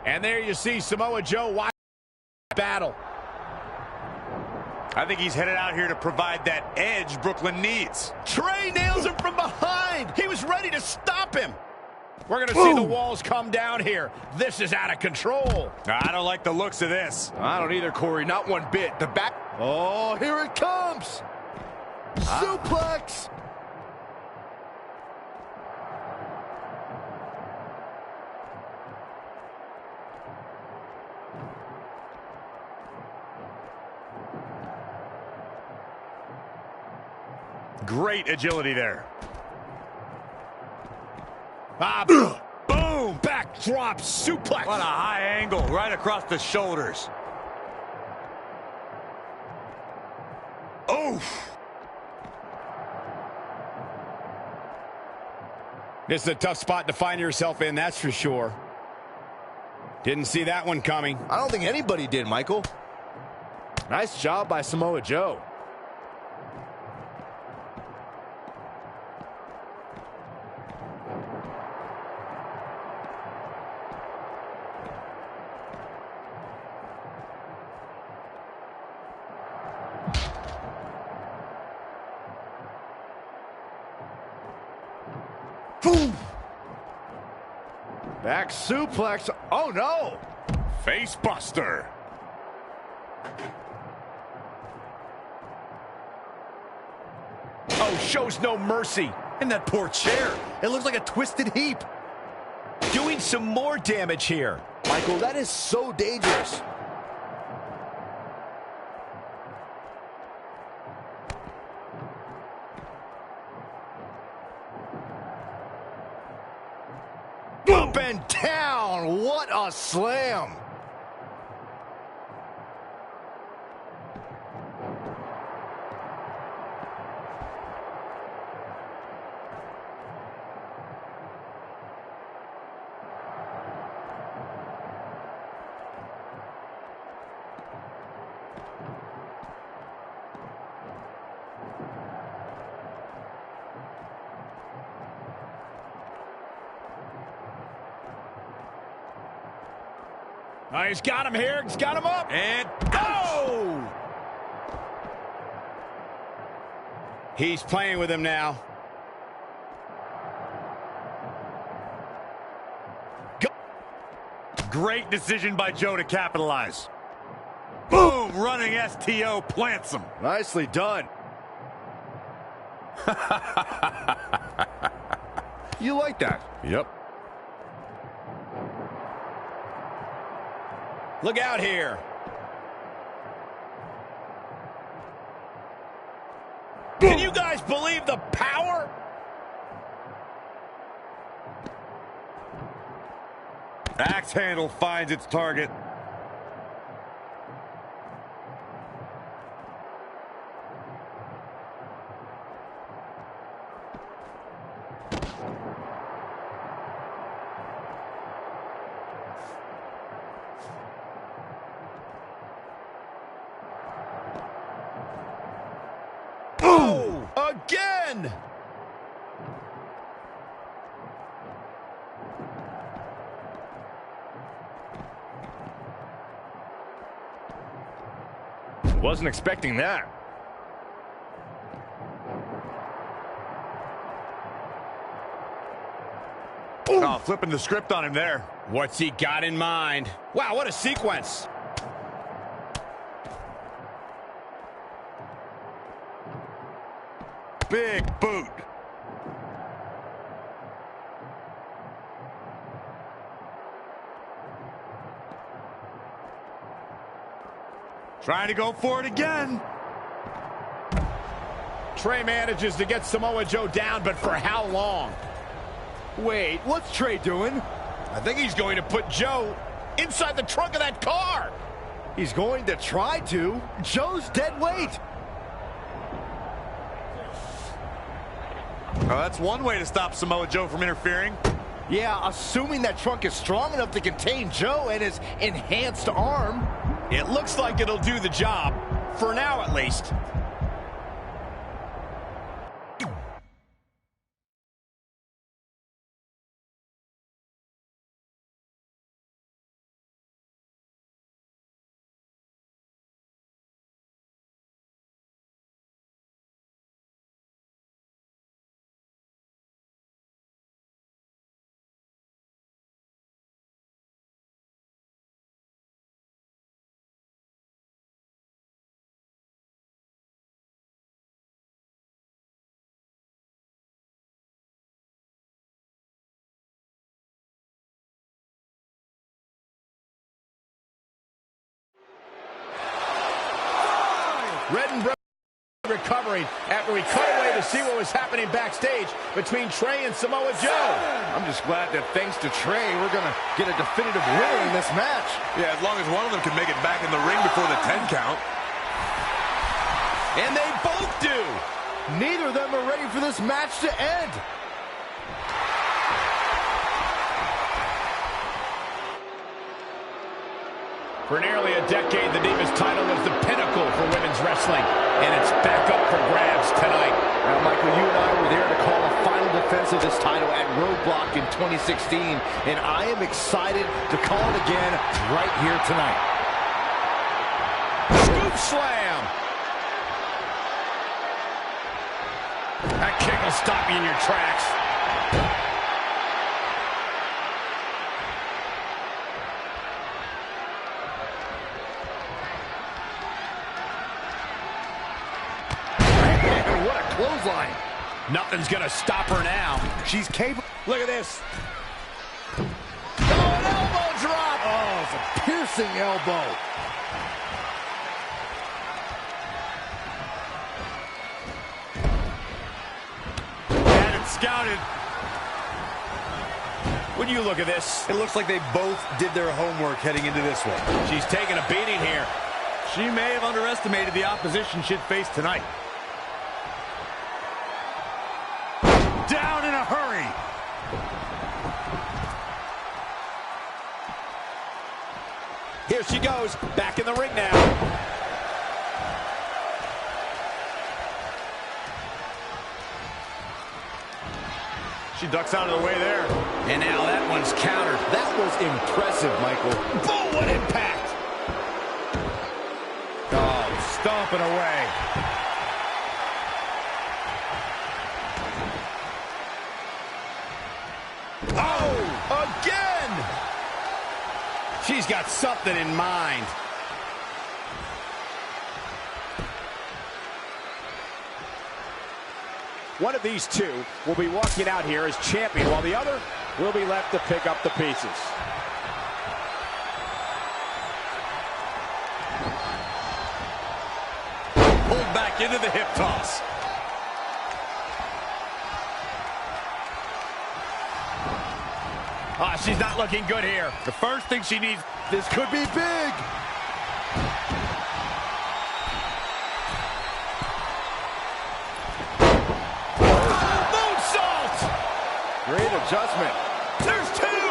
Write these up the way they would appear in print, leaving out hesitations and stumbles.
And there you see Samoa Joe watch battle. I think he's headed out here to provide that edge Brooklyn needs. Trey nails him from behind. He was ready to stop him. We're going to see the walls come down here. This is out of control. I don't like the looks of this. I don't either, Corey. Not one bit. The back. Oh, here it comes. Suplex. Great agility there. Boom! Backdrop suplex. What a high angle right across the shoulders. Oof. This is a tough spot to find yourself in, that's for sure. Didn't see that one coming. I don't think anybody did, Michael. Nice job by Samoa Joe. Boom! Back suplex. Oh, no. Face buster. Oh, shows no mercy. And that poor chair. It looks like a twisted heap. Doing some more damage here. Michael, that is so dangerous. Up and down. What a slam. Oh, he's got him here. He's got him up. And oh! He's playing with him now. Go. Great decision by Joe to capitalize. Boom! Running STO plants him. Nicely done. You like that? Yep. Look out here. Can you guys believe the power? Axe handle finds its target. Oh! Again! Wasn't expecting that. Oh, flipping the script on him there. What's he got in mind? Wow, what a sequence. Big boot. Trying to go for it again. Trey manages to get Samoa Joe down, but for how long? Wait, what's Trey doing? I think he's going to put Joe inside the trunk of that car. He's going to try to. Joe's dead weight. Oh, that's one way to stop Samoa Joe from interfering. Yeah, assuming that trunk is strong enough to contain Joe and his enhanced arm. It looks like it'll do the job, for now at least. Red and recovering after we cut away to see what was happening backstage between Trey and Samoa Joe. I'm just glad that thanks to Trey, we're going to get a definitive winner in this match. Yeah, as long as one of them can make it back in the ring before the 10 count. And they both do. Neither of them are ready for this match to end. For nearly a decade, the Divas title was the pinnacle for women's wrestling, and it's back up for grabs tonight. Now, Michael, you and I were there to call a final defense of this title at Roadblock in 2016, and I am excited to call it again right here tonight. Scoop slam. That kick will stop you in your tracks. What a clothesline. Nothing's gonna stop her now. She's capable. Look at this. Oh, an elbow drop. Oh, it's a piercing elbow. Had it scouted. When you look at this, It looks like they both did their homework heading into this one. she's taking a beating here. She may have underestimated the opposition she'd face tonight. Down in a hurry. Here she goes, back in the ring now. She ducks out of the way there. And now that one's countered. That was impressive, Michael. Boom, what impact. Oh, stomping away. Oh, again! She's got something in mind. One of these two will be walking out here as champion, while the other will be left to pick up the pieces. Pulled back into the hip toss. Ah, she's not looking good here. The first thing she needs. This could be big. Moonsault! Great adjustment. There's two!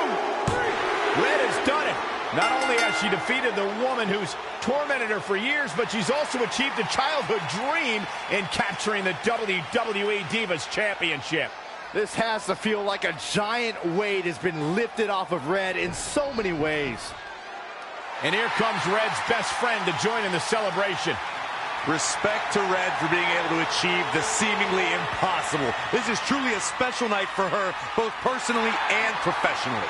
Red has done it. Not only has she defeated the woman who's tormented her for years, but she's also achieved a childhood dream in capturing the WWE Divas Championship. This has to feel like a giant weight has been lifted off of Red in so many ways. And here comes Red's best friend to join in the celebration. Respect to Red for being able to achieve the seemingly impossible. This is truly a special night for her, both personally and professionally.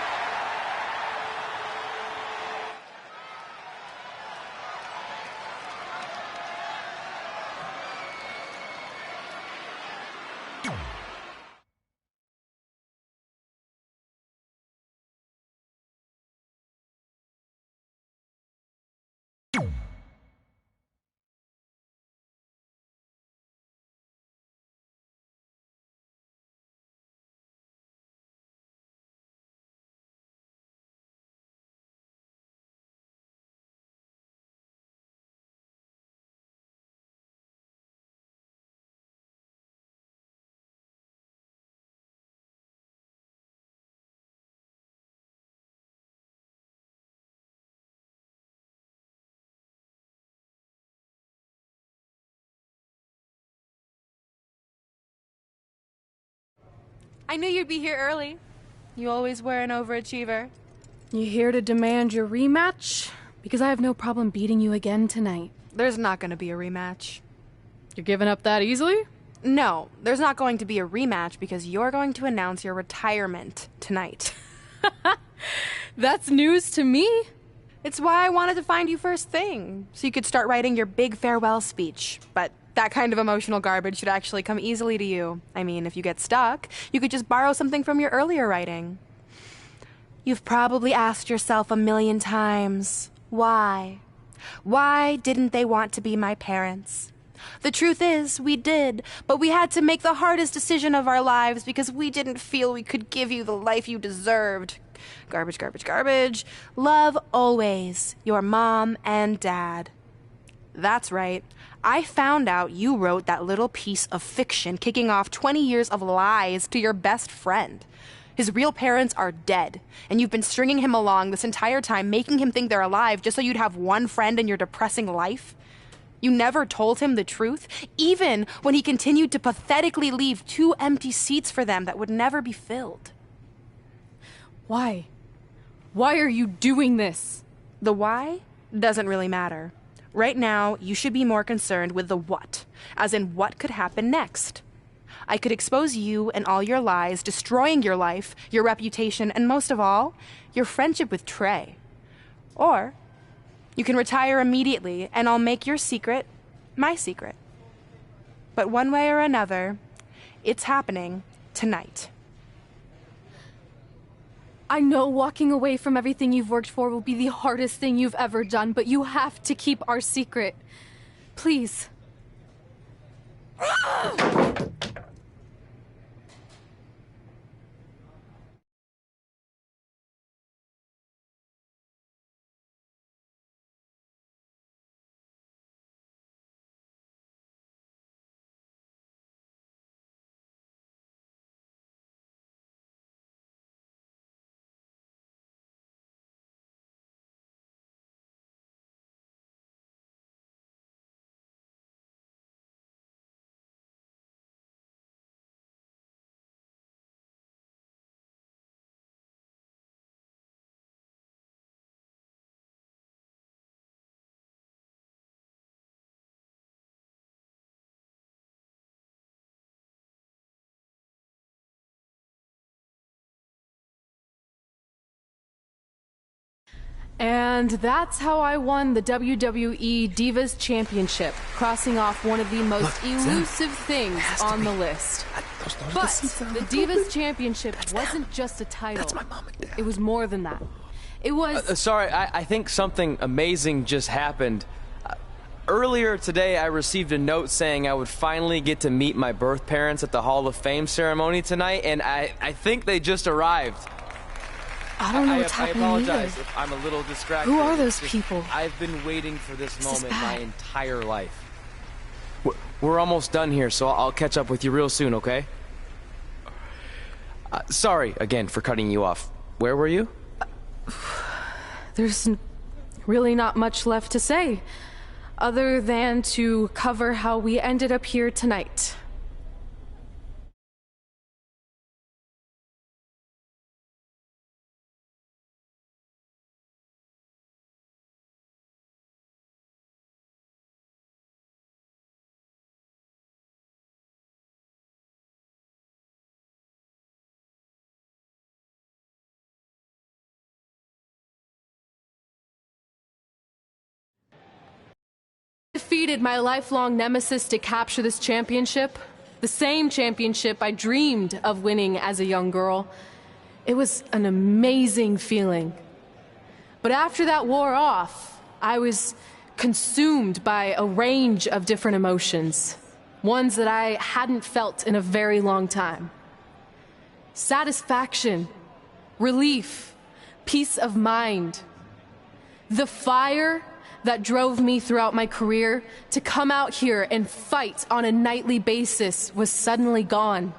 I knew you'd be here early. You always were an overachiever. You here to demand your rematch? Because I have no problem beating you again tonight. There's not going to be a rematch. You're giving up that easily? No, there's not going to be a rematch because you're going to announce your retirement tonight. That's news to me. It's why I wanted to find you first thing, so you could start writing your big farewell speech. But that kind of emotional garbage should actually come easily to you. I mean, if you get stuck, you could just borrow something from your earlier writing. You've probably asked yourself a million times, why? Why didn't they want to be my parents? The truth is, we did, but we had to make the hardest decision of our lives because we didn't feel we could give you the life you deserved. Garbage, garbage, garbage. Love always, your mom and dad. That's right. I found out you wrote that little piece of fiction kicking off 20 years of lies to your best friend. His real parents are dead, and you've been stringing him along this entire time, making him think they're alive just so you'd have one friend in your depressing life. You never told him the truth, even when he continued to pathetically leave 2 empty seats for them that would never be filled. Why? Why are you doing this? The why doesn't really matter. Right now, you should be more concerned with the what, as in what could happen next. I could expose you and all your lies, destroying your life, your reputation, and most of all, your friendship with Trey. Or you can retire immediately, and I'll make your secret my secret. But one way or another, it's happening tonight. I know walking away from everything you've worked for will be the hardest thing you've ever done, but you have to keep our secret. Please. And that's how I won the WWE Divas Championship, crossing off one of the most elusive things on the list. But the Divas Championship wasn't just a title. That's my mom and dad. It was more than that. It was... Sorry, I think something amazing just happened. Earlier today, I received a note saying I would finally get to meet my birth parents at the Hall of Fame ceremony tonight, and I think they just arrived. I don't know what's happening I apologize either. if I'm a little distracted. Who are those people? I've been waiting for this moment is my bad. entire life. We're almost done here, so I'll catch up with you real soon, okay? Sorry, again, for cutting you off. Where were you? There's really not much left to say, other than to cover how we ended up here tonight. Defeated my lifelong nemesis to capture this championship, the same championship I dreamed of winning as a young girl. It was an amazing feeling. But after that wore off, I was consumed by a range of different emotions, ones that I hadn't felt in a very long time. Satisfaction, relief, peace of mind. The fire that drove me throughout my career to come out here and fight on a nightly basis was suddenly gone.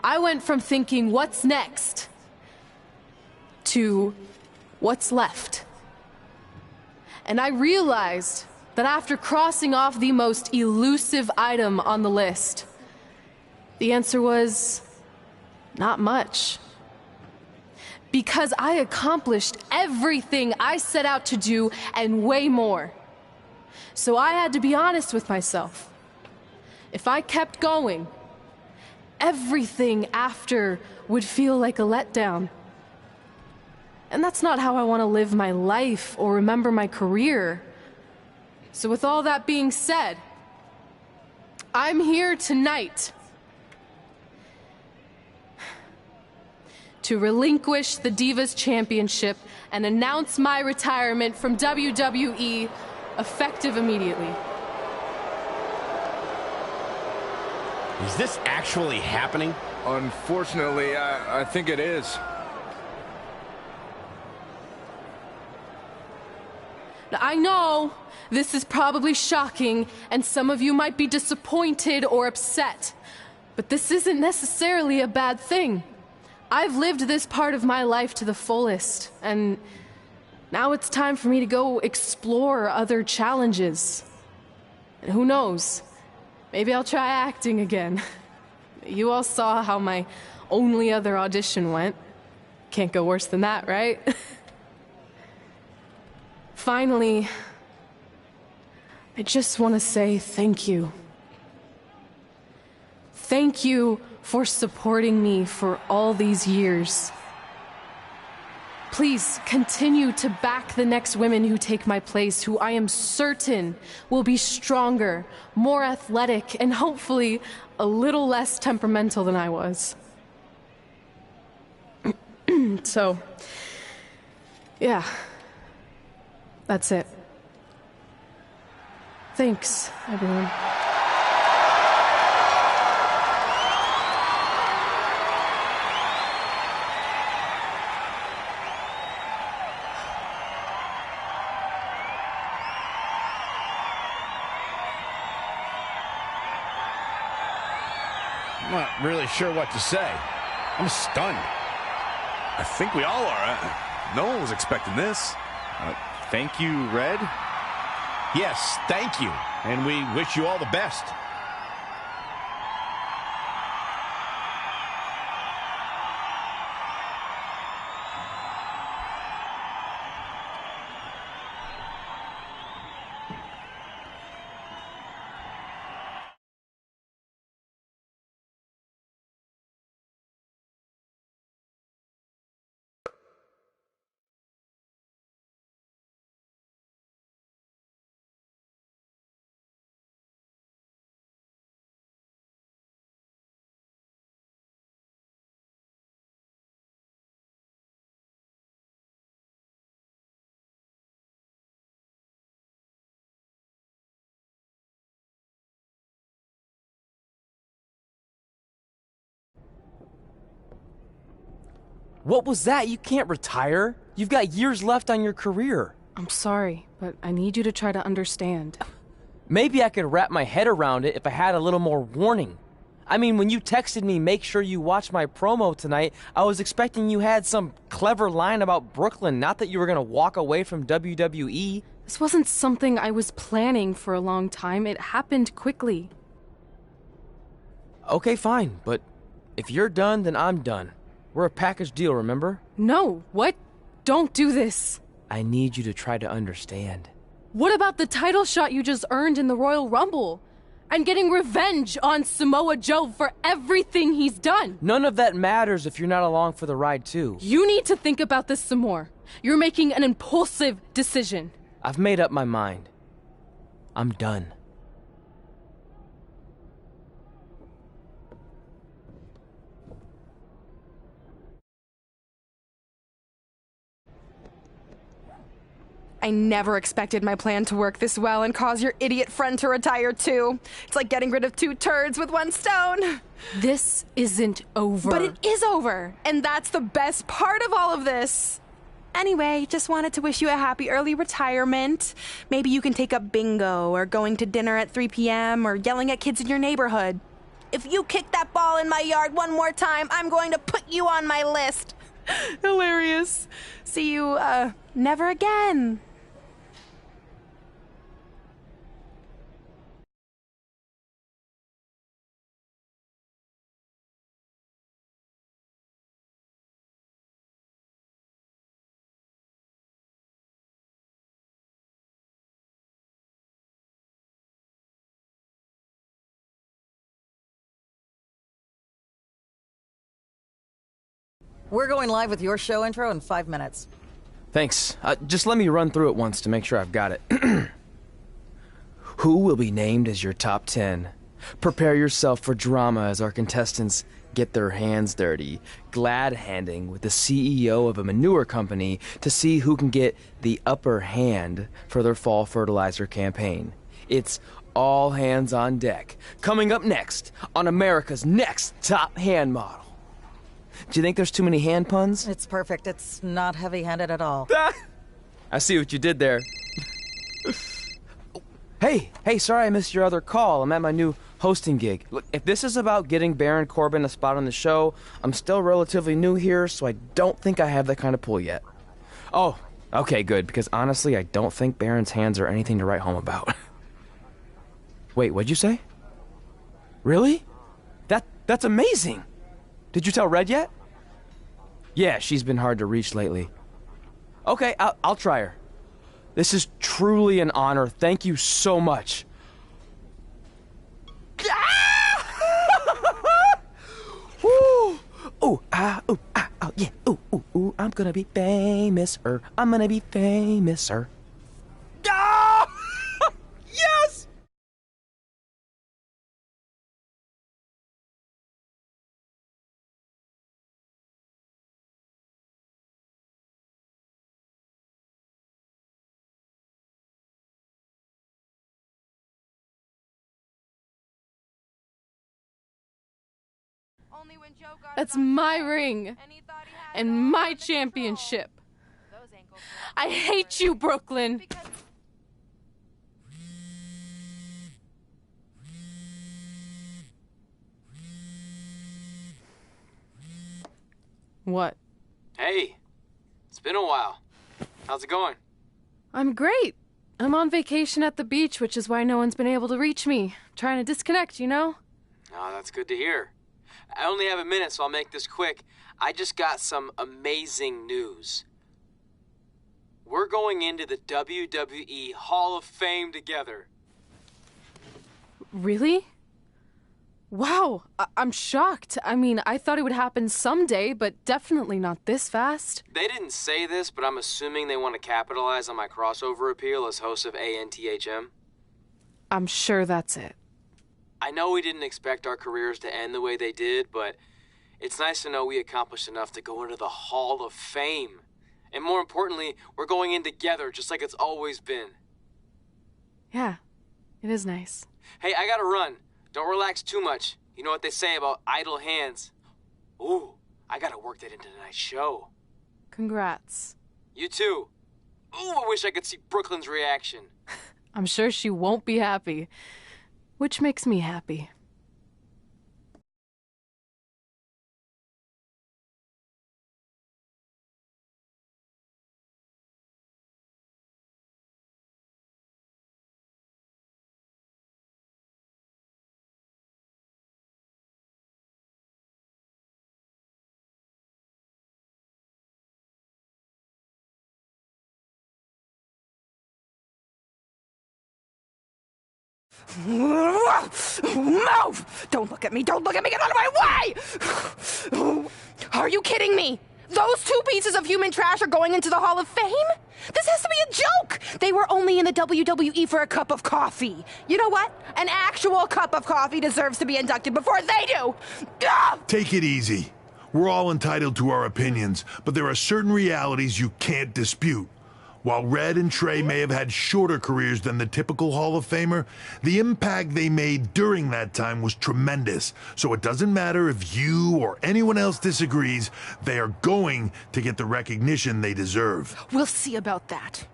I went from thinking, what's next, to what's left. And I realized that after crossing off the most elusive item on the list, the answer was not much. Because I accomplished everything I set out to do and way more. So I had to be honest with myself. If I kept going, everything after would feel like a letdown. And that's not how I want to live my life or remember my career. So with all that being said, I'm here tonight to relinquish the Divas Championship and announce my retirement from WWE, effective immediately. Is this actually happening? Unfortunately, I think it is. I know this is probably shocking, and some of you might be disappointed or upset, but this isn't necessarily a bad thing. I've lived this part of my life to the fullest, and now it's time for me to go explore other challenges. And who knows, maybe I'll try acting again. You all saw how my only other audition went. Can't go worse than that, right? Finally, I just want to say thank you. Thank you for supporting me for all these years. Please continue to back the next women who take my place, who I am certain will be stronger, more athletic, and hopefully a little less temperamental than I was. So, yeah. That's it. Thanks, everyone. I'm not really sure what to say. I'm stunned. I think we all are. No one was expecting this. Thank you, Red. Yes, thank you. And we wish you all the best. What was that? You can't retire. You've got years left on your career. I'm sorry, but I need you to try to understand. Maybe I could wrap my head around it if I had a little more warning. I mean, when you texted me, make sure you watch my promo tonight, I was expecting you had some clever line about Brooklyn, not that you were going to walk away from WWE. This wasn't something I was planning for a long time. It happened quickly. Okay, fine, but if you're done, then I'm done. We're a package deal, remember? No, what? Don't do this. I need you to try to understand. What about the title shot you just earned in the Royal Rumble? And getting revenge on Samoa Joe for everything he's done? None of that matters if you're not along for the ride, too. You need to think about this some more. You're making an impulsive decision. I've made up my mind. I'm done. I never expected my plan to work this well and cause your idiot friend to retire too. It's like getting rid of 2 turds with 1 stone. This isn't over. But it is over, and that's the best part of all of this. Anyway, just wanted to wish you a happy early retirement. Maybe you can take up bingo or going to dinner at 3 p.m. or yelling at kids in your neighborhood. If you kick that ball in my yard one more time, I'm going to put you on my list. Hilarious. See you, never again. We're going live with your show intro in 5 minutes. Thanks. Just let me run through it once to make sure I've got it. Who will be named as your top 10? Prepare yourself for drama as our contestants get their hands dirty, glad-handing with the CEO of a manure company to see who can get the upper hand for their fall fertilizer campaign. It's all hands on deck. Coming up next on America's Next Top Hand Model. Do you think there's too many hand puns? It's perfect. It's not heavy-handed at all. I see what you did there. Hey, sorry I missed your other call. I'm at my new hosting gig. Look, if this is about getting Baron Corbin a spot on the show, I'm still relatively new here, so I don't think I have that kind of pull yet. Oh, okay, good, because honestly, I don't think Baron's hands are anything to write home about. Wait, what'd you say? Really? That's amazing! Did you tell Red yet? Yeah, she's been hard to reach lately. Okay, I'll try her. This is truly an honor. Thank you so much. Woo! Ooh, ooh, oh, yeah. Ooh, I'm gonna be famous, I'm gonna be famous, Ah! Yes! Only when Joe got That's it on my show, ring. and he thought he had it And all my under control. championship. Those ankles were I hate you, Brooklyn. because What? Hey, it's been a while. How's it going? I'm great. I'm on vacation at the beach, which is why no one's been able to reach me. Trying to disconnect, you know? Oh, that's good to hear. I only have a minute, so I'll make this quick. I just got some amazing news. We're going into the WWE Hall of Fame together. Really? Wow, I'm shocked. I mean, I thought it would happen someday, but definitely not this fast. They didn't say this, but I'm assuming they want to capitalize on my crossover appeal as host of ANTHM. I'm sure that's it. I know we didn't expect our careers to end the way they did, but it's nice to know we accomplished enough to go into the Hall of Fame. And more importantly, we're going in together, just like it's always been. Yeah, it is nice. Hey, I gotta run. Don't relax too much. You know what they say about idle hands. Ooh, I gotta work that into tonight's show. Congrats. You too. Ooh, I wish I could see Brooklyn's reaction. I'm sure she won't be happy, which makes me happy. Move! Don't look at me! Don't look at me! Get out of my way! Are you kidding me? Those two pieces of human trash are going into the Hall of Fame? This has to be a joke! They were only in the WWE for a cup of coffee. You know what? An actual cup of coffee deserves to be inducted before they do! Take it easy. We're all entitled to our opinions, but there are certain realities you can't dispute. While Red and Trey may have had shorter careers than the typical Hall of Famer, the impact they made during that time was tremendous. So it doesn't matter if you or anyone else disagrees, they are going to get the recognition they deserve. We'll see about that.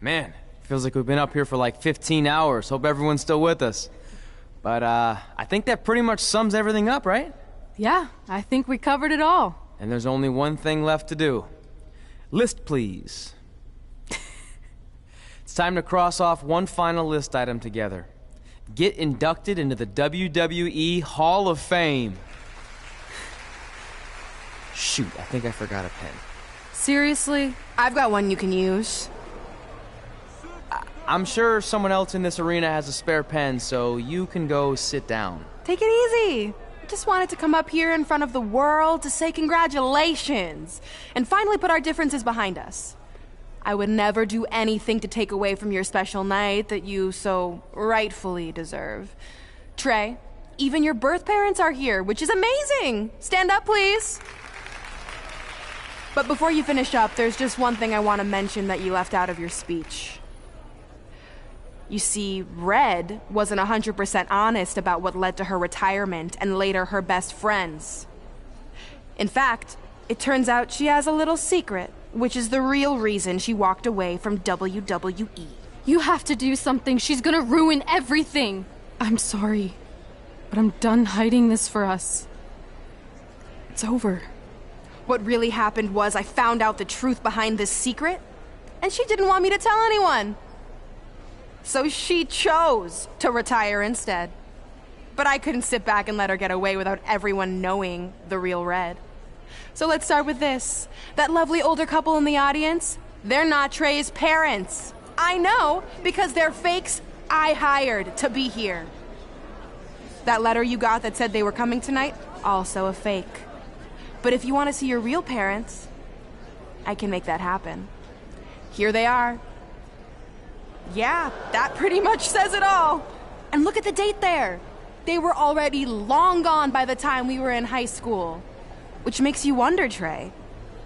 Man, feels like we've been up here for like 15 hours. Hope everyone's still with us. But I think that pretty much sums everything up, right? Yeah, I think we covered it all. And there's only one thing left to do. List, please. It's time to cross off one final list item together. Get inducted into the WWE Hall of Fame. Shoot, I think I forgot a pen. Seriously? I've got one you can use. I'm sure someone else in this arena has a spare pen, so you can go sit down. Take it easy. I just wanted to come up here in front of the world to say congratulations and finally put our differences behind us. I would never do anything to take away from your special night that you so rightfully deserve. Trey, even your birth parents are here, which is amazing. Stand up, please. But before you finish up, there's just one thing I want to mention that you left out of your speech. You see, Red wasn't 100% honest about what led to her retirement and later her best friends. In fact, it turns out she has a little secret, which is the real reason she walked away from WWE. You have to do something. She's gonna ruin everything. I'm sorry, but I'm done hiding this for us. It's over. What really happened was I found out the truth behind this secret, and she didn't want me to tell anyone. So she chose to retire instead. But I couldn't sit back and let her get away without everyone knowing the real Red. So let's start with this. That lovely older couple in the audience, they're not Trey's parents. I know, because they're fakes I hired to be here. That letter you got that said they were coming tonight, also a fake. But if you want to see your real parents, I can make that happen. Here they are. Yeah, that pretty much says it all. And look at the date there. They were already long gone by the time we were in high school. Which makes you wonder, Trey,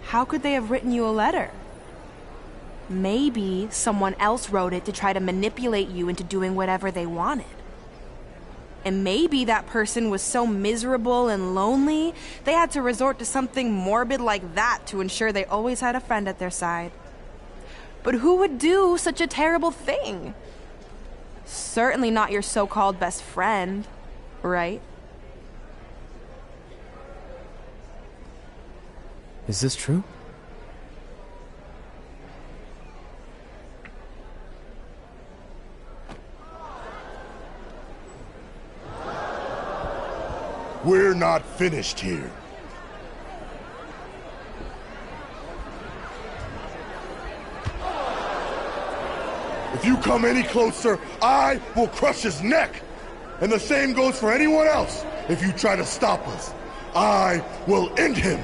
how could they have written you a letter? Maybe someone else wrote it to try to manipulate you into doing whatever they wanted. And maybe that person was so miserable and lonely, they had to resort to something morbid like that to ensure they always had a friend at their side. But who would do such a terrible thing? Certainly not your so-called best friend, right? Is this true? We're not finished here. If you come any closer, I will crush his neck. And the same goes for anyone else. If you try to stop us, I will end him.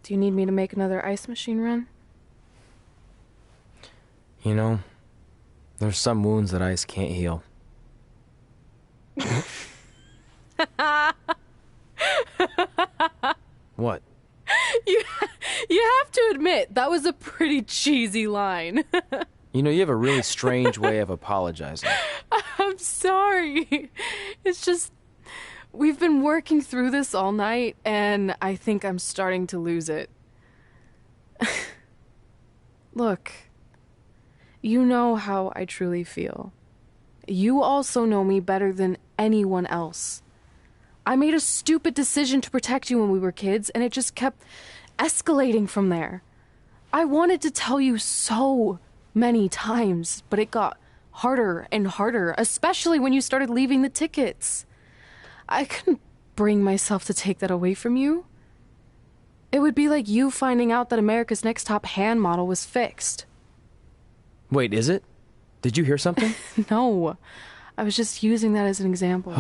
Do you need me to make another ice machine run? You know, there's some wounds that ice can't heal. What? You have to admit, that was a pretty cheesy line. You know, you have a really strange way of apologizing. I'm sorry. It's just, we've been working through this all night, and I think I'm starting to lose it. Look, you know how I truly feel. You also know me better than anyone else. I made a stupid decision to protect you when we were kids, and it just kept escalating from there. I wanted to tell you so many times, but it got harder and harder, especially when you started leaving the tickets. I couldn't bring myself to take that away from you. It would be like you finding out that America's Next Top hand model was fixed. Wait, is it? Did you hear something? No, I was just using that as an example.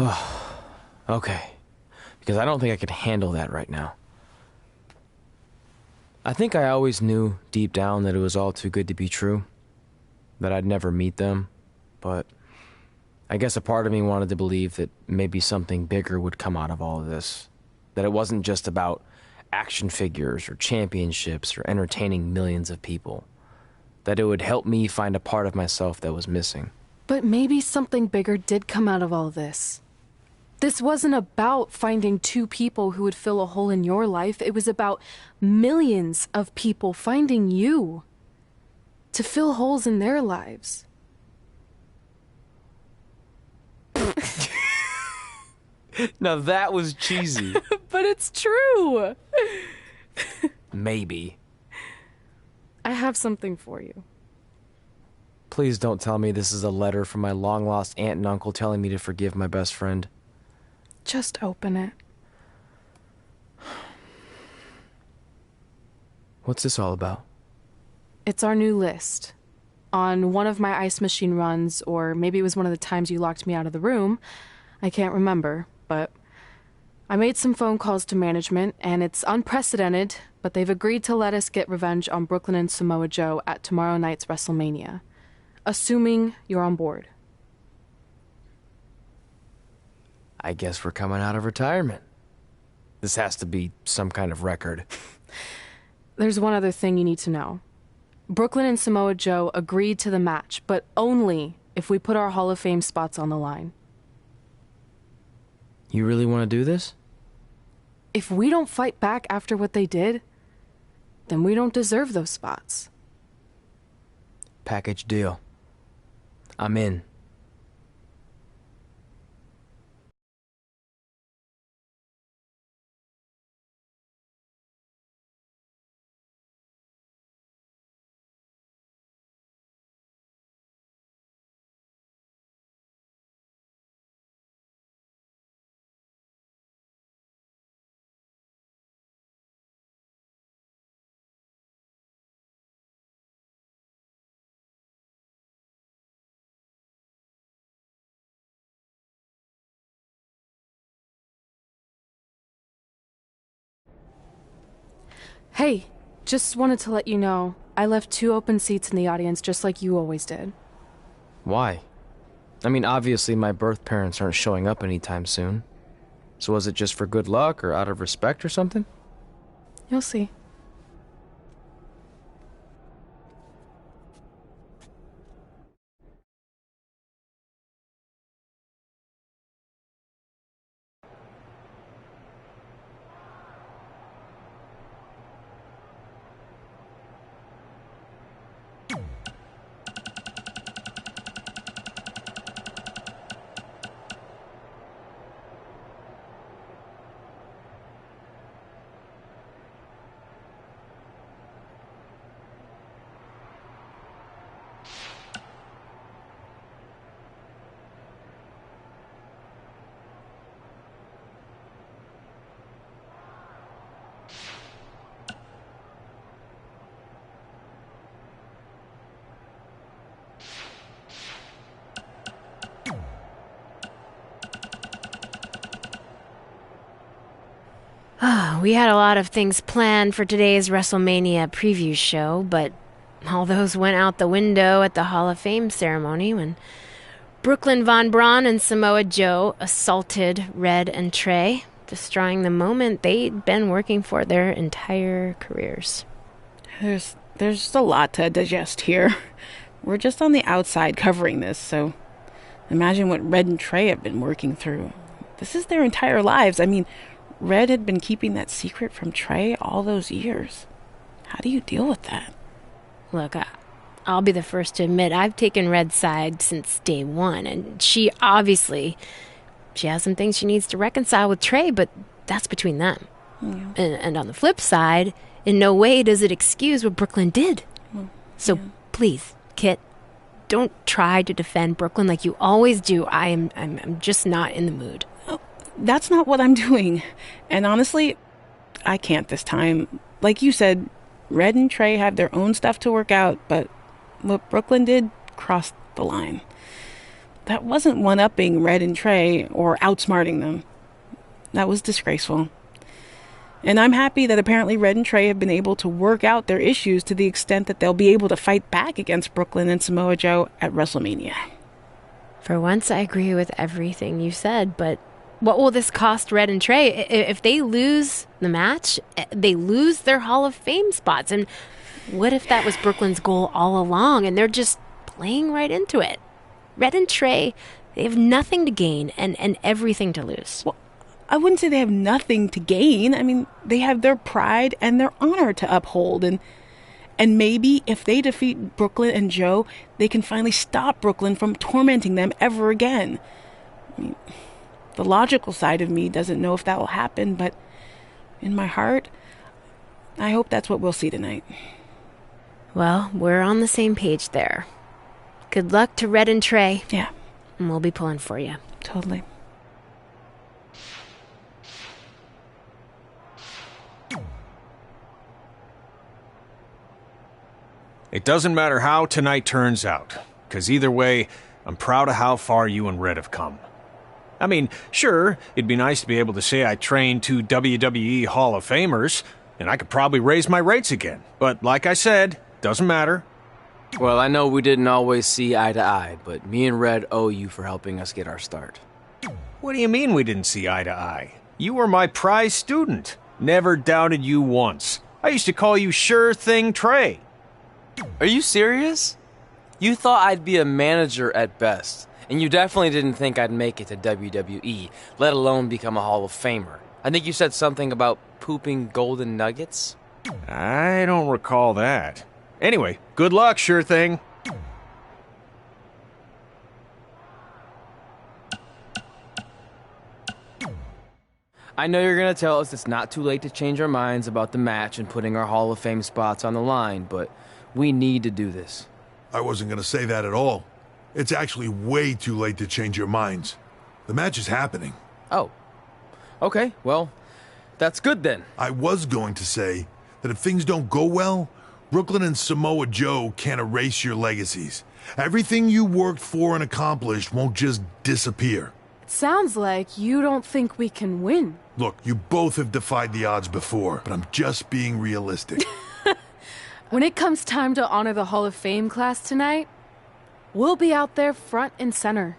Okay, because I don't think I could handle that right now. I think I always knew deep down that it was all too good to be true, that I'd never meet them, but I guess a part of me wanted to believe that maybe something bigger would come out of all of this, that it wasn't just about action figures or championships or entertaining millions of people, that it would help me find a part of myself that was missing. But maybe something bigger did come out of all this. This wasn't about finding two people who would fill a hole in your life. It was about millions of people finding you to fill holes in their lives. Now that was cheesy. But it's true. Maybe. I have something for you. Please don't tell me this is a letter from my long-lost aunt and uncle telling me to forgive my best friend. Just open it. What's this all about? It's our new list. On one of my ice machine runs, or maybe it was one of the times you locked me out of the room, I can't remember, but I made some phone calls to management, and it's unprecedented, but they've agreed to let us get revenge on Brooklyn and Samoa Joe at tomorrow night's WrestleMania. Assuming you're on board. I guess we're coming out of retirement. This has to be some kind of record. There's one other thing you need to know. Brooklyn and Samoa Joe agreed to the match, but only if we put our Hall of Fame spots on the line. You really want to do this? If we don't fight back after what they did, then we don't deserve those spots. Package deal. I'm in. Hey, just wanted to let you know, I left 2 open seats in the audience just like you always did. Why? I mean, obviously my birth parents aren't showing up anytime soon. So was it just for good luck or out of respect or something? You'll see. We had a lot of things planned for today's WrestleMania preview show, but all those went out the window at the Hall of Fame ceremony when Brooklyn Von Braun and Samoa Joe assaulted Red and Trey, destroying the moment they'd been working for their entire careers. There's just a lot to digest here. We're just on the outside covering this, so imagine what Red and Trey have been working through. This is their entire lives. I mean, Red had been keeping that secret from Trey all those years. How do you deal with that? Look, I'll be the first to admit I've taken Red's side since day one, and she has some things she needs to reconcile with Trey, but that's between them. Yeah. And on the flip side, in no way does it excuse what Brooklyn did. So please, Kit, don't try to defend Brooklyn like you always do. I'm just not in the mood. That's not what I'm doing. And honestly, I can't this time. Like you said, Red and Trey have their own stuff to work out, but what Brooklyn did crossed the line. That wasn't one-upping Red and Trey or outsmarting them. That was disgraceful. And I'm happy that apparently Red and Trey have been able to work out their issues to the extent that they'll be able to fight back against Brooklyn and Samoa Joe at WrestleMania. For once, I agree with everything you said, but what will this cost Red and Trey? If they lose the match, they lose their Hall of Fame spots. And what if that was Brooklyn's goal all along and they're just playing right into it? Red and Trey, they have nothing to gain and everything to lose. Well, I wouldn't say they have nothing to gain. I mean, they have their pride and their honor to uphold. And maybe if they defeat Brooklyn and Joe, they can finally stop Brooklyn from tormenting them ever again. I mean, the logical side of me doesn't know if that will happen, but in my heart, I hope that's what we'll see tonight. Well, we're on the same page there. Good luck to Red and Trey. Yeah. And we'll be pulling for you. Totally. It doesn't matter how tonight turns out, because either way, I'm proud of how far you and Red have come. I mean, sure, it'd be nice to be able to say I trained 2 WWE Hall of Famers, and I could probably raise my rates again. But like I said, doesn't matter. Well, I know we didn't always see eye to eye, but me and Red owe you for helping us get our start. What do you mean we didn't see eye to eye? You were my prize student. Never doubted you once. I used to call you Sure Thing Trey. Are you serious? You thought I'd be a manager at best, and you definitely didn't think I'd make it to WWE, let alone become a Hall of Famer. I think you said something about pooping golden nuggets? I don't recall that. Anyway, good luck, Sure Thing. I know you're going to tell us it's not too late to change our minds about the match and putting our Hall of Fame spots on the line, but we need to do this. I wasn't going to say that at all. It's actually way too late to change your minds. The match is happening. Oh. Okay, well, that's good then. I was going to say that if things don't go well, Brooklyn and Samoa Joe can't erase your legacies. Everything you worked for and accomplished won't just disappear. It sounds like you don't think we can win. Look, you both have defied the odds before, but I'm just being realistic. When it comes time to honor the Hall of Fame class tonight, we'll be out there front and center.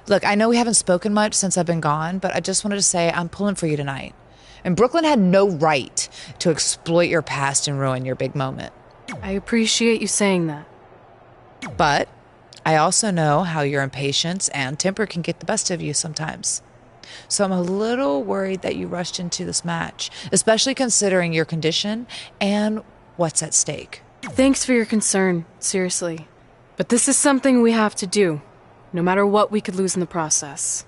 Look, I know we haven't spoken much since I've been gone, but I just wanted to say I'm pulling for you tonight. And Brooklyn had no right to exploit your past and ruin your big moment. I appreciate you saying that. But I also know how your impatience and temper can get the best of you sometimes. So I'm a little worried that you rushed into this match, especially considering your condition and what's at stake. Thanks for your concern, seriously. But this is something we have to do, no matter what we could lose in the process.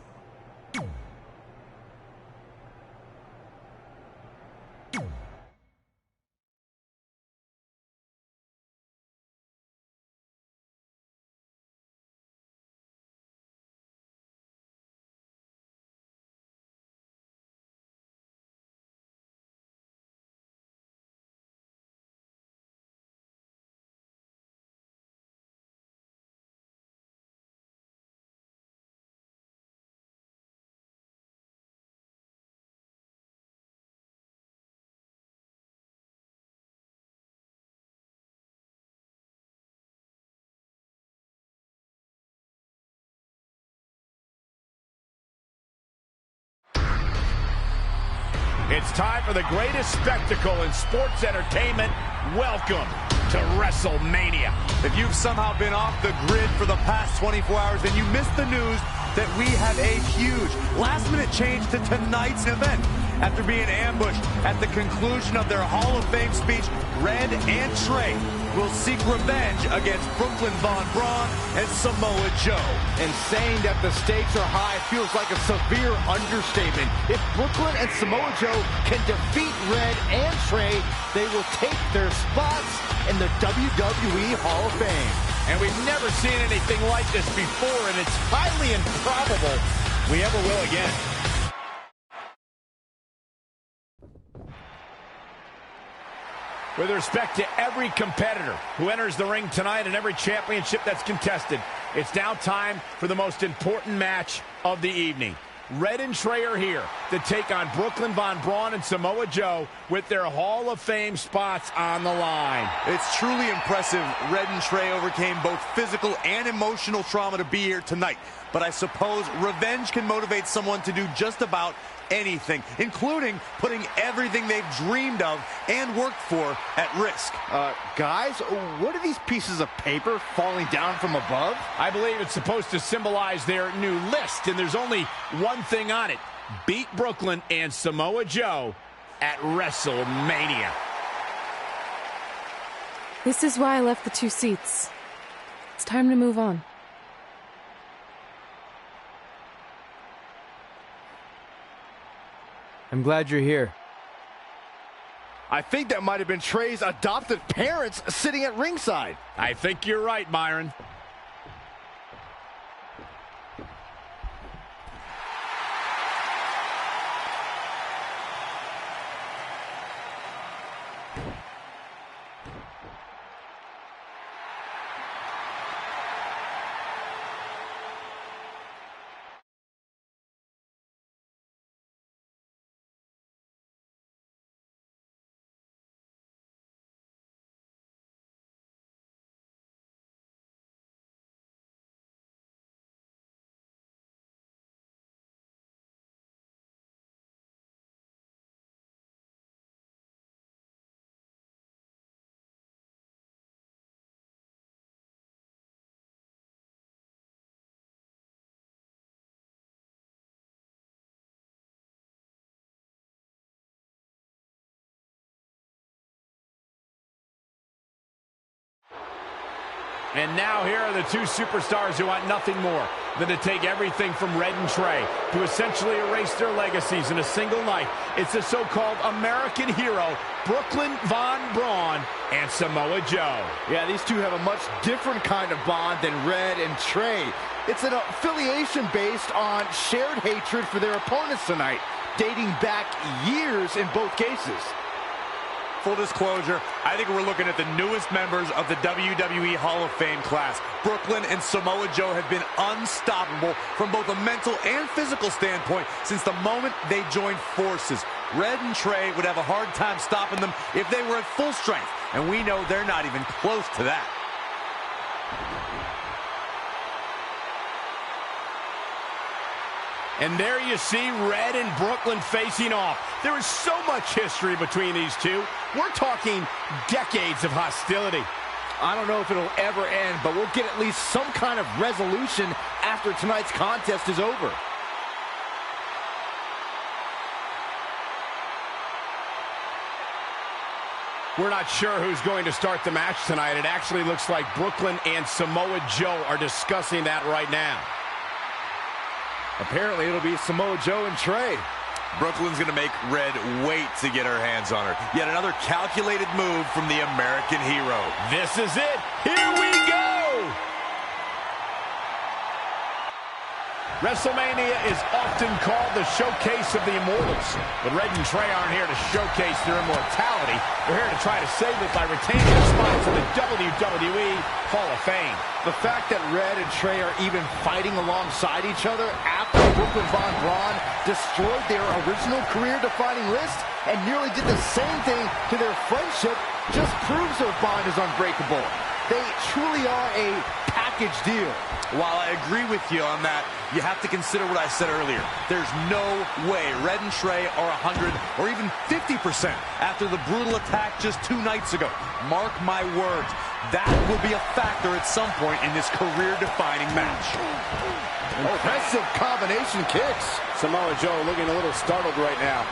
It's time for the greatest spectacle in sports entertainment. Welcome to WrestleMania. If you've somehow been off the grid for the past 24 hours, then you missed the news that we have a huge last-minute change to tonight's event. After being ambushed at the conclusion of their Hall of Fame speech, Red and Trey will seek revenge against Brooklyn Von Braun and Samoa Joe. And saying that the stakes are high feels like a severe understatement. If Brooklyn and Samoa Joe can defeat Red and Trey, they will take their spots in the WWE Hall of Fame. And we've never seen anything like this before, and it's highly improbable we ever will again. With respect to every competitor who enters the ring tonight and every championship that's contested, it's now time for the most important match of the evening. Red and Trey are here to take on Brooklyn Von Braun and Samoa Joe with their Hall of Fame spots on the line. It's truly impressive Red and Trey overcame both physical and emotional trauma to be here tonight. But I suppose revenge can motivate someone to do just about anything, including putting everything they've dreamed of and worked for at risk. Guys, what are these pieces of paper falling down from above? I believe it's supposed to symbolize their new list, and there's only one thing on it. Beat Brooklyn and Samoa Joe at WrestleMania. This is why I left the 2 seats. It's time to move on. I'm glad you're here. I think that might have been Trey's adopted parents sitting at ringside. I think you're right, Myron. And now here are the two superstars who want nothing more than to take everything from Red and Trey to essentially erase their legacies in a single night. It's the so-called American hero, Brooklyn Von Braun and Samoa Joe. Yeah, these two have a much different kind of bond than Red and Trey. It's an affiliation based on shared hatred for their opponents tonight, dating back years in both cases. Full disclosure, I think we're looking at the newest members of the WWE Hall of Fame class. Brooklyn and Samoa Joe have been unstoppable from both a mental and physical standpoint since the moment they joined forces. Red and Trey would have a hard time stopping them if they were at full strength, and we know they're not even close to that. And there you see Red and Brooklyn facing off. There is so much history between these two. We're talking decades of hostility. I don't know if it'll ever end, but we'll get at least some kind of resolution after tonight's contest is over. We're not sure who's going to start the match tonight. It actually looks like Brooklyn and Samoa Joe are discussing that right now. Apparently, it'll be Samoa Joe and Trey. Brooklyn's going to make Red wait to get her hands on her. Yet another calculated move from the American hero. This is it. Here we go. WrestleMania is often called the showcase of the immortals. But Red and Trey aren't here to showcase their immortality. They're here to try to save it by retaining their spots in the WWE Hall of Fame. The fact that Red and Trey are even fighting alongside each other after Brooklyn Von Braun destroyed their original career-defining list and nearly did the same thing to their friendship just proves their bond is unbreakable. They truly are a package deal. While I agree with you on that, you have to consider what I said earlier. There's no way Red and Trey are 100 or even 50% after the brutal attack just 2 nights ago. Mark my words, that will be a factor at some point in this career-defining match. Impressive combination kicks. Samoa Joe looking a little startled right now.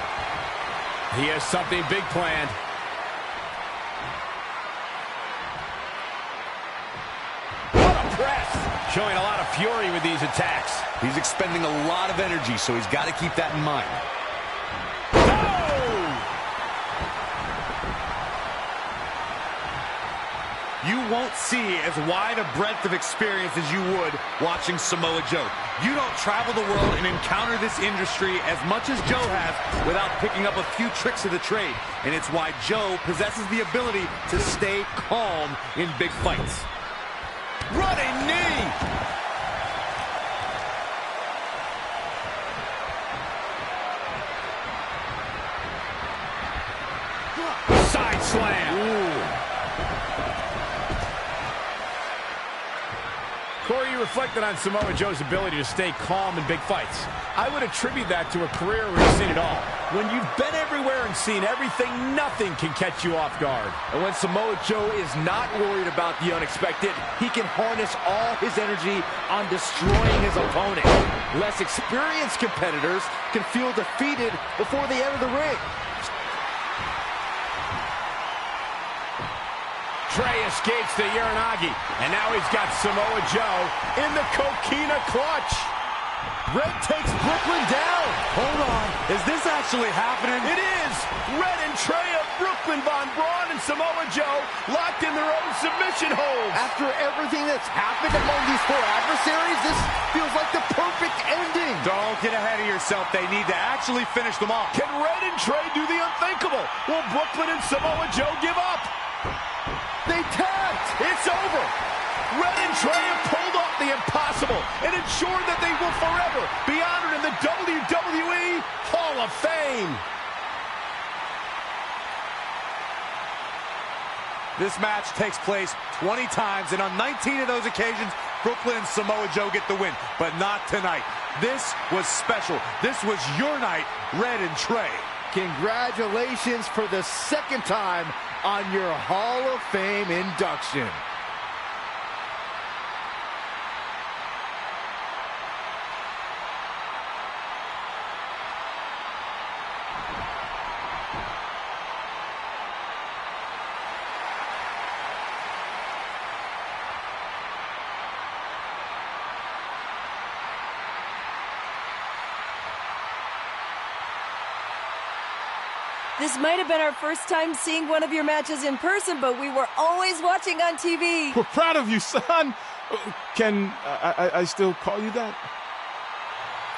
He has something big planned. Press, showing a lot of fury with these attacks. He's expending a lot of energy, so he's got to keep that in mind. Oh! You won't see as wide a breadth of experience as you would watching Samoa Joe. You don't travel the world and encounter this industry as much as Joe has without picking up a few tricks of the trade. And it's why Joe possesses the ability to stay calm in big fights. Running knee! Side slam! Ooh. Corey, you reflected on Samoa Joe's ability to stay calm in big fights. I would attribute that to a career where he's seen it all. When you've been everywhere and seen everything, nothing can catch you off guard. And when Samoa Joe is not worried about the unexpected, he can harness all his energy on destroying his opponent. Less experienced competitors can feel defeated before they enter the ring. Trey escapes the Uranagi, and now he's got Samoa Joe in the Coquina clutch. Red takes Brooklyn down. Hold on. Is this actually happening? It is. Red and Trey of Brooklyn Von Braun and Samoa Joe locked in their own submission holds. After everything that's happened among these 4 adversaries, this feels like the perfect ending. Don't get ahead of yourself. They need to actually finish them off. Can Red and Trey do the unthinkable? Will Brooklyn and Samoa Joe give up? They tapped. It's over. Red and Trey have pulled off the impossible and ensured that they will forever be honored in the WWE Hall of Fame. This match takes place 20 times, and on 19 of those occasions, Brooklyn and Samoa Joe get the win, but not tonight. This was special. This was your night, Red and Trey. Congratulations for the 2nd time on your Hall of Fame induction. This might have been our first time seeing one of your matches in person, but we were always watching on TV. We're proud of you, son. Can I still call you that?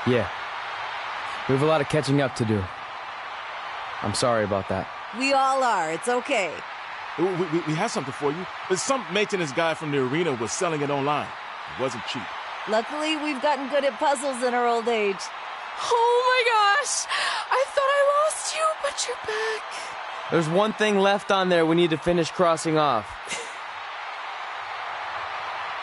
Yeah. We have a lot of catching up to do. I'm sorry about that. We all are. It's okay. We have something for you. Some maintenance guy from the arena was selling it online. It wasn't cheap. Luckily, we've gotten good at puzzles in our old age. Oh my gosh! I thought I lost you, but you're back. There's one thing left on there we need to finish crossing off.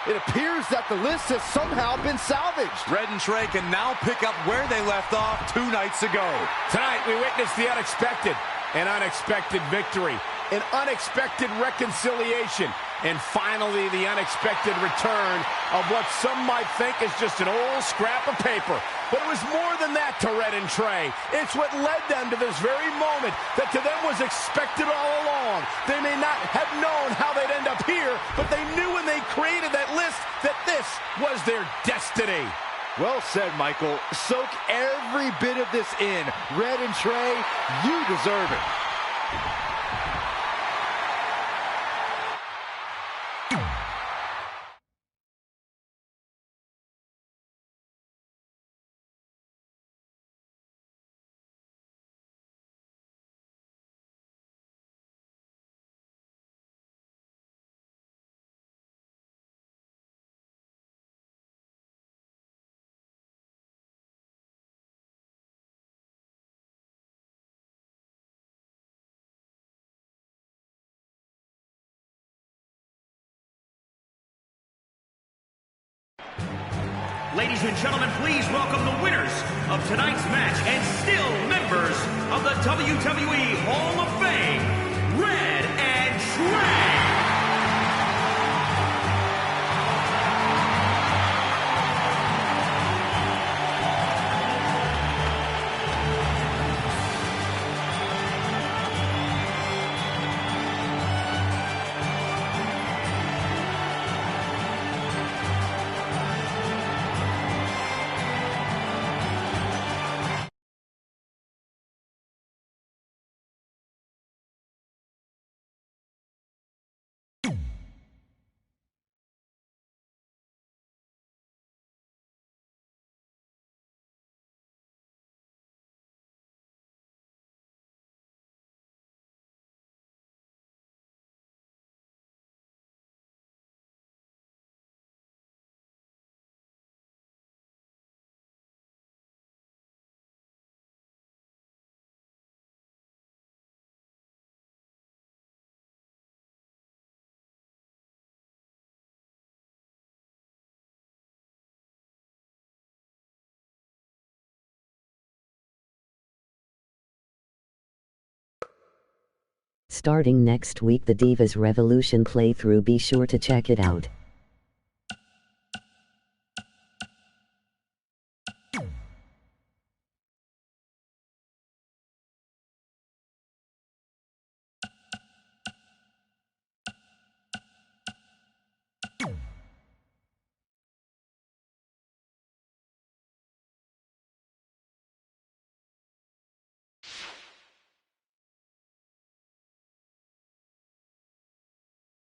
It appears that the list has somehow been salvaged. Red and Trey can now pick up where they left off 2 nights ago. Tonight, we witnessed the unexpected, an unexpected victory, an unexpected reconciliation, and finally the unexpected return of what some might think is just an old scrap of paper. But it was more than that to Red and Trey. It's what led them to this very moment that to them was expected all along. They may not have known how they'd end up here, but they knew when they created that list that this was their destiny. Well said, Michael. Soak every bit of this in. Red and Trey, you deserve it. Ladies and gentlemen, please welcome the winners of tonight's match and still members of the WWE Hall of Fame, Red and Trey. Starting next week, the Divas Revolution playthrough. Be sure to check it out.